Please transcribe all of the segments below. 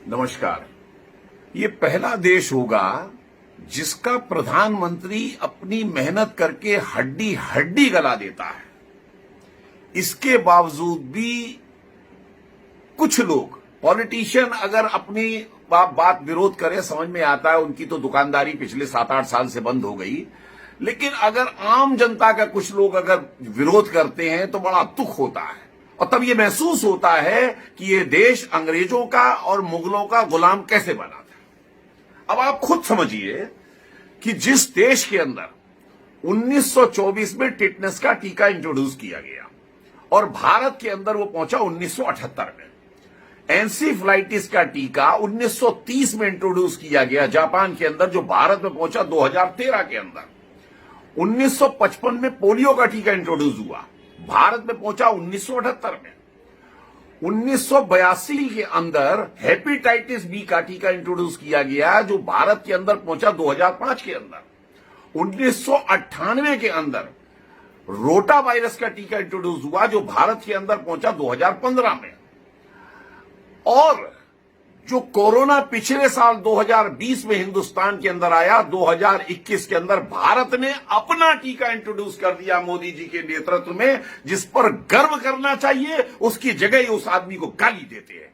नमस्कार। ये पहला देश होगा जिसका प्रधानमंत्री अपनी मेहनत करके हड्डी हड्डी गला देता है। इसके बावजूद भी कुछ लोग पॉलिटिशियन अगर अपनी बात विरोध करे, समझ में आता है, उनकी तो दुकानदारी पिछले 7-8 साल से बंद हो गई। लेकिन अगर आम जनता का कुछ लोग अगर विरोध करते हैं तो बड़ा दुख होता है और तब ये महसूस होता है कि ये देश अंग्रेजों का और मुगलों का गुलाम कैसे बना था। अब आप खुद समझिए कि जिस देश के अंदर 1924 में टिटनेस का टीका इंट्रोड्यूस किया गया और भारत के अंदर वो पहुंचा 1978 में, एनसीफ्लाइटिस का टीका 1930 में इंट्रोड्यूस किया गया जापान के अंदर, जो भारत में पहुंचा 2013 के अंदर। 1955 में पोलियो का टीका इंट्रोड्यूस हुआ, भारत में पहुंचा 1978 में। 1982 के अंदर हेपेटाइटिस बी का टीका इंट्रोड्यूस किया गया, जो भारत के अंदर पहुंचा 2005 के अंदर। 1998 के अंदर रोटा वायरस का टीका इंट्रोड्यूस हुआ, जो भारत के अंदर पहुंचा 2015 में। और जो कोरोना पिछले साल 2020 में हिंदुस्तान के अंदर आया, 2021 के अंदर भारत ने अपना टीका इंट्रोड्यूस कर दिया मोदी जी के नेतृत्व में, जिस पर गर्व करना चाहिए। उसकी जगह उस आदमी को गाली देते हैं।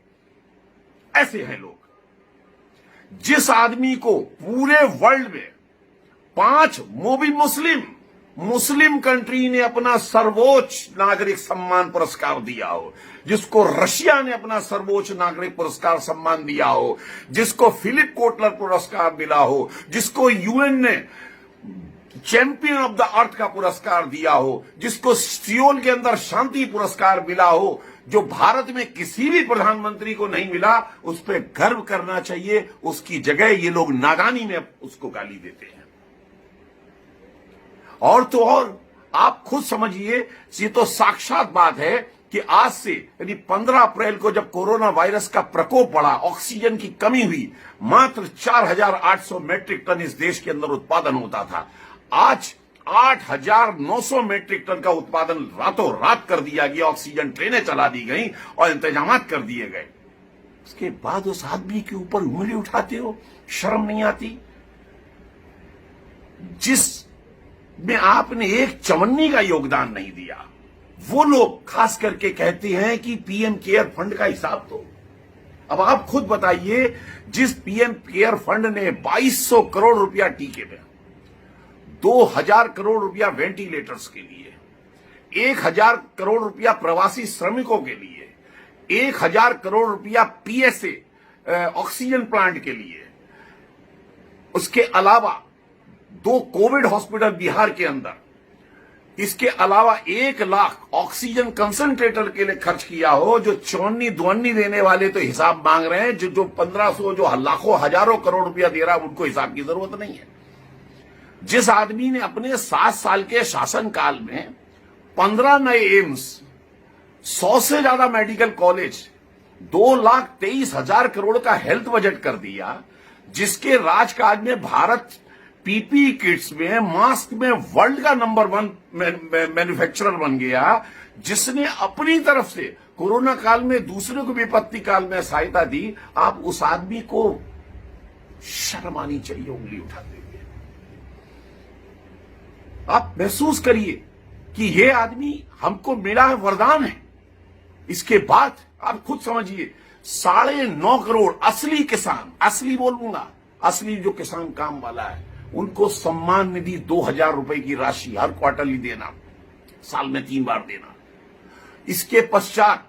ऐसे हैं लोग। जिस आदमी को पूरे वर्ल्ड में 5 मोबी मुस्लिम कंट्री ने अपना सर्वोच्च नागरिक सम्मान पुरस्कार दिया हो, जिसको रशिया ने अपना सर्वोच्च नागरिक पुरस्कार सम्मान दिया हो, जिसको फिलिप कोटलर पुरस्कार मिला हो, जिसको यूएन ने चैंपियन ऑफ द अर्थ का पुरस्कार दिया हो, जिसको सियोल के अंदर शांति पुरस्कार मिला हो, जो भारत में किसी भी प्रधानमंत्री को नहीं मिला, उस पर गर्व करना चाहिए। उसकी जगह ये लोग नादानी में उसको गाली देते हैं। और तो और आप खुद समझिए, ये तो साक्षात बात है कि आज से यानी 15 अप्रैल को जब कोरोना वायरस का प्रकोप बढ़ा, ऑक्सीजन की कमी हुई, मात्र 4800 मैट्रिक टन इस देश के अंदर उत्पादन होता था। आज 8900 मैट्रिक टन का उत्पादन रातों रात कर दिया गया। ऑक्सीजन ट्रेनें चला दी गई और इंतजाम कर दिए गए। उसके बाद उस आदमी के ऊपर उंगली उठाते हो, शर्म नहीं आती? जिस में आपने एक चवन्नी का योगदान नहीं दिया, वो लोग खास करके कहते हैं कि पीएम केयर फंड का हिसाब दो। अब आप खुद बताइए, जिस पीएम केयर फंड ने 2200 करोड़ रुपया टीके में, 2000 करोड़ रुपया वेंटिलेटर्स के लिए, 1000 करोड़ रुपया प्रवासी श्रमिकों के लिए, 1000 करोड़ रुपया पीएसए ऑक्सीजन प्लांट के लिए, उसके अलावा 2 कोविड हॉस्पिटल बिहार के अंदर, इसके अलावा 1 लाख ऑक्सीजन कंसंट्रेटर के लिए खर्च किया हो, जो चौन्नी दुअन्नी देने वाले तो हिसाब मांग रहे हैं, जो 1500 जो लाखों हजारों करोड़ रुपया दे रहा है, उनको हिसाब की जरूरत नहीं है। जिस आदमी ने अपने 7 साल के शासनकाल में 15 नए एम्स, 100 से ज्यादा मेडिकल कॉलेज, 2,23,000 करोड़ का हेल्थ बजट कर दिया, जिसके राजकाज में भारत पीपीई किट्स में, मास्क में वर्ल्ड का नंबर 1 मैन्युफैक्चरर बन गया, जिसने अपनी तरफ से कोरोना काल में दूसरे को विपत्ति काल में सहायता दी, आप उस आदमी को शर्म आनी चाहिए उंगली उठाते हुए। आप महसूस करिए कि ये आदमी हमको मिला है, वरदान है। इसके बाद आप खुद समझिए, 9.5 करोड़ असली किसान, असली बोलूंगा, असली जो किसान काम वाला है, उनको सम्मान निधि 2000 रुपए की राशि हर क्वार्टरली देना, साल में 3 बार देना। इसके पश्चात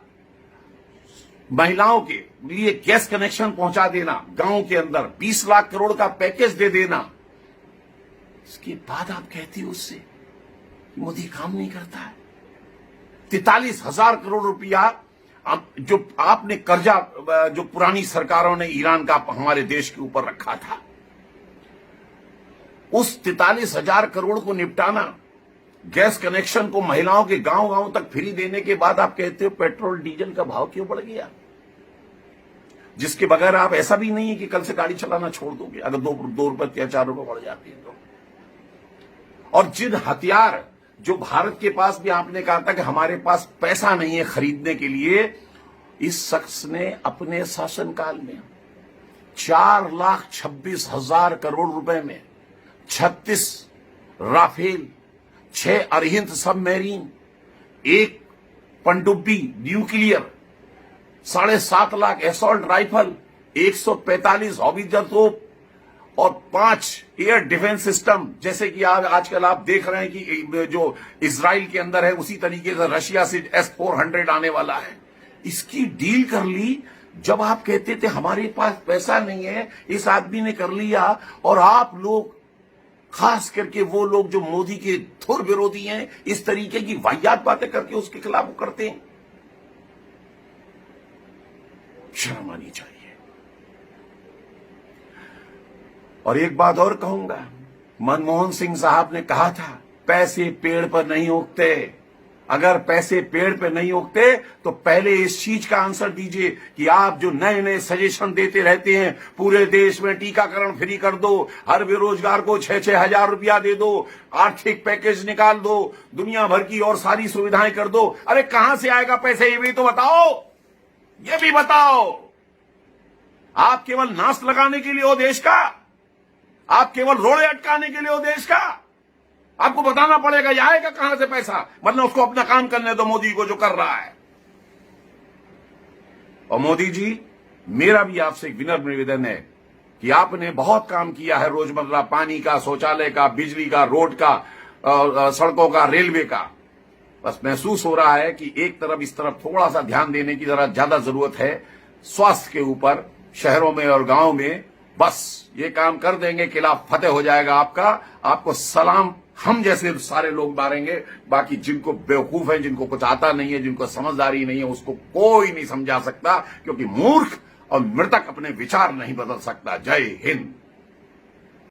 महिलाओं के लिए गैस कनेक्शन पहुंचा देना, गांव के अंदर 20 लाख करोड़ का पैकेज दे देना। इसके बाद आप कहती हो उससे मोदी काम नहीं करता है। 43,000 करोड़ रुपया जो आपने कर्जा, जो पुरानी सरकारों ने ईरान का हमारे देश के ऊपर रखा था, उस 43,000 करोड़ को निपटाना, गैस कनेक्शन को महिलाओं के गांव गांव तक फ्री देने के बाद आप कहते हो पेट्रोल डीजल का भाव क्यों बढ़ गया, जिसके बगैर आप ऐसा भी नहीं है कि कल से गाड़ी चलाना छोड़ दोगे अगर 2 रुपए या 4 रुपए बढ़ जाते हैं तो। और जिन हथियार जो भारत के पास भी आपने कहा था कि हमारे पास पैसा नहीं है खरीदने के लिए, इस शख्स ने अपने शासनकाल में 4,26,000 करोड़ रुपए में 36 राफेल, 6 अरिहंत सबमरीन, 1 पनडुब्बी nuclear, 7.5 lakh assault rifle, 145 howitzer तोप और 5 एयर डिफेंस सिस्टम, जैसे कि आजकल आप देख रहे हैं कि जो इजराइल के अंदर है उसी तरीके से रशिया से S-400 आने वाला है। इसकी डील कर ली। जब आप कहते थे हमारे पास पैसा नहीं है, इस आदमी ने कर लिया। और आप लोग, खास करके वो लोग जो मोदी के थोर विरोधी हैं, इस तरीके की वाहियात बातें करके उसके खिलाफ करते हैं। शर्म आनी चाहिए। और एक बात और कहूंगा, मनमोहन सिंह साहब ने कहा था पैसे पेड़ पर नहीं उगते। अगर पैसे पेड़ पे नहीं उगते तो पहले इस चीज का आंसर दीजिए कि आप जो नए नए सजेशन देते रहते हैं, पूरे देश में टीकाकरण फ्री कर दो, हर बेरोजगार को 6-6 हजार रुपया दे दो, आर्थिक पैकेज निकाल दो, दुनिया भर की और सारी सुविधाएं कर दो। अरे कहां से आएगा पैसे, ये भी तो बताओ, ये भी बताओ। आप केवल नाश लगाने के लिए हो देश का, आप केवल रोड़े अटकाने के लिए हो देश का। आपको बताना पड़ेगा ये आएगा कहां से पैसा, मतलब उसको अपना काम करने दो मोदी को जो कर रहा है। और मोदी जी, मेरा भी आपसे एक विनम्र निवेदन है कि आपने बहुत काम किया है रोजमर्रा, पानी का, शौचालय का, बिजली का, रोड का, सड़कों का, रेलवे का। बस महसूस हो रहा है कि एक तरफ इस तरफ थोड़ा सा ध्यान देने की जरा ज्यादा जरूरत है, स्वास्थ्य के ऊपर, शहरों में और गांव में। बस ये काम कर देंगे, किला फतेह हो जाएगा आपका। आपको सलाम हम जैसे सारे लोग मारेंगे। बाकी जिनको बेवकूफ है, जिनको कुछ आता नहीं है, जिनको समझदारी नहीं है, उसको कोई नहीं समझा सकता, क्योंकि मूर्ख और मृतक अपने विचार नहीं बदल सकता। जय हिंद।